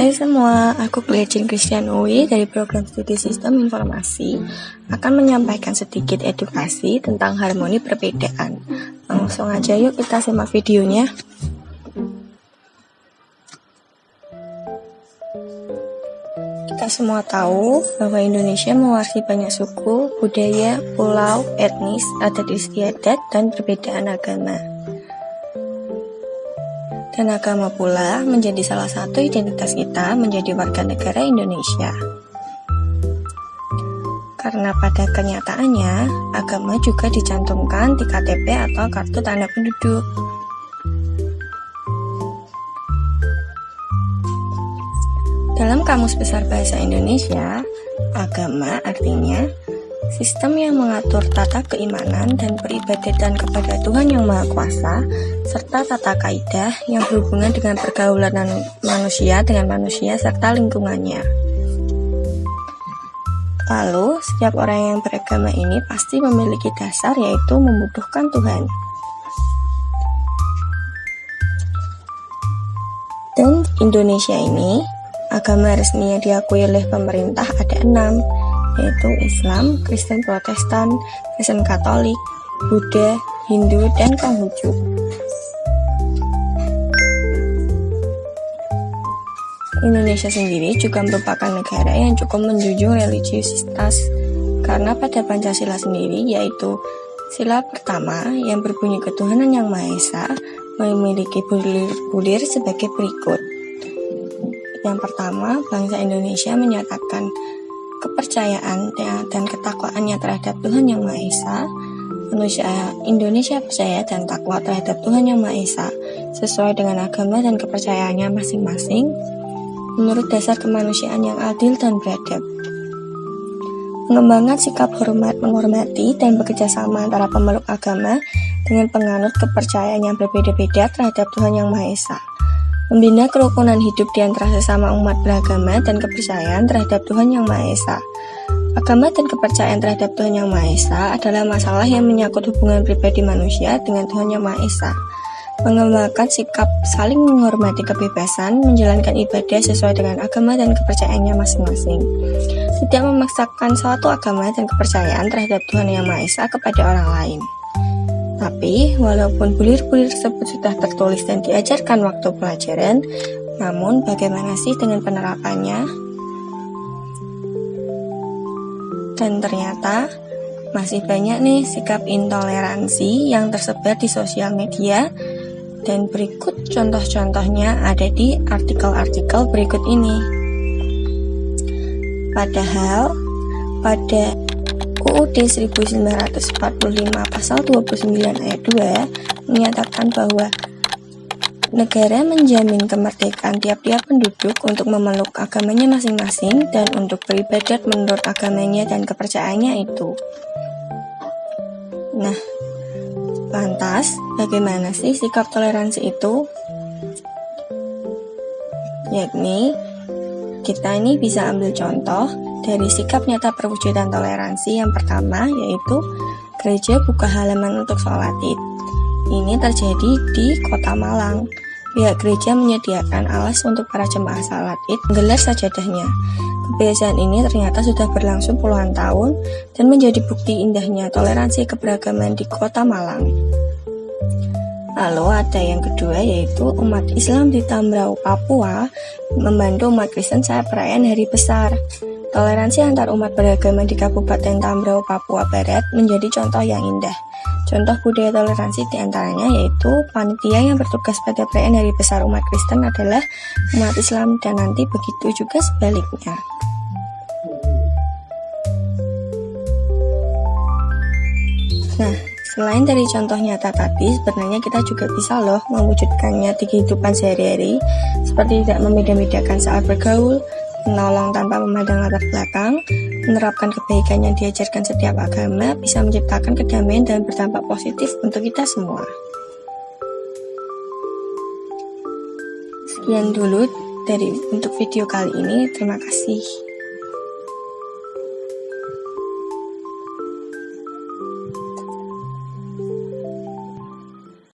Hai semua, aku Gretchen Christian Uwi dari program studi Sistem Informasi akan menyampaikan sedikit edukasi tentang harmoni perbedaan. Langsung aja yuk kita simak videonya. Kita semua tahu bahwa Indonesia mewarisi banyak suku, budaya, pulau, etnis, adat istiadat, dan perbedaan agama. Dan agama pula menjadi salah satu identitas kita menjadi warga negara Indonesia. Karena pada kenyataannya, agama juga dicantumkan di KTP atau kartu tanda penduduk. Dalam Kamus Besar Bahasa Indonesia, agama artinya sistem yang mengatur tata keimanan dan peribadatan kepada Tuhan Yang Maha Kuasa, serta tata kaidah yang berhubungan dengan pergaulan manusia dengan manusia serta lingkungannya. Lalu, setiap orang yang beragama ini pasti memiliki dasar, yaitu membutuhkan Tuhan. Dan Indonesia ini, agama resmi yang diakui oleh pemerintah ada 6, yaitu Islam, Kristen Protestan, Kristen Katolik, Buddha, Hindu, dan Konghucu. Indonesia sendiri juga merupakan negara yang cukup menjunjung religiusitas, karena pada Pancasila sendiri, yaitu sila pertama yang berbunyi ketuhanan Yang Maha Esa, memiliki bulir sebagai berikut. Yang pertama, bangsa Indonesia menyatakan kepercayaan dan ketakwaannya terhadap Tuhan Yang Maha Esa. Indonesia percaya dan takwa terhadap Tuhan Yang Maha Esa sesuai dengan agama dan kepercayaannya masing-masing menurut dasar kemanusiaan yang adil dan beradab. Mengembangkan sikap menghormati dan bekerjasama antara pemeluk agama dengan penganut kepercayaan yang berbeda-beda terhadap Tuhan Yang Maha Esa. Membina kerukunan hidup di antara sesama umat beragama dan kepercayaan terhadap Tuhan Yang Maha Esa. Agama dan kepercayaan terhadap Tuhan Yang Maha Esa adalah masalah yang menyangkut hubungan pribadi manusia dengan Tuhan Yang Maha Esa. Mengembangkan sikap saling menghormati kebebasan, menjalankan ibadah sesuai dengan agama dan kepercayaannya masing-masing. Tidak memaksakan suatu agama dan kepercayaan terhadap Tuhan Yang Maha Esa kepada orang lain. Tapi, walaupun bulir-bulir tersebut sudah tertulis dan diajarkan waktu pelajaran, namun bagaimana sih dengan penerapannya? Dan ternyata, masih banyak nih sikap intoleransi yang tersebar di sosial media, dan berikut contoh-contohnya ada di artikel-artikel berikut ini. Padahal, pada UUD 1945 pasal 29 ayat 2 menyatakan bahwa negara menjamin kemerdekaan tiap-tiap penduduk untuk memeluk agamanya masing-masing dan untuk beribadat menurut agamanya dan kepercayaannya itu. Nah, lantas bagaimana sih sikap toleransi itu? Yakni, kita ini bisa ambil contoh dari sikap nyata perwujudan toleransi yang pertama, yaitu gereja buka halaman untuk sholat Id. Ini terjadi di Kota Malang. Pihak gereja menyediakan alas untuk para jemaah sholat Id menggelar sajadahnya. Kebiasaan ini ternyata sudah berlangsung puluhan tahun dan menjadi bukti indahnya toleransi keberagaman di Kota Malang. Lalu ada yang kedua, yaitu umat Islam di Tambrau, Papua membantu umat Kristen saat perayaan Hari Besar. Toleransi antar umat beragama di Kabupaten Tambrau, Papua Barat menjadi contoh yang indah. Contoh budaya toleransi diantaranya yaitu panitia yang bertugas pada perayaan Hari Besar umat Kristen adalah umat Islam, dan nanti begitu juga sebaliknya. Nah, selain dari contoh nyata tadi, sebenarnya kita juga bisa loh mewujudkannya di kehidupan sehari-hari, seperti tidak membeda-bedakan saat bergaul, menolong tanpa memandang latar belakang, menerapkan kebaikan yang diajarkan setiap agama, bisa menciptakan kedamaian dan berdampak positif untuk kita semua. Sekian dulu untuk video kali ini, terima kasih.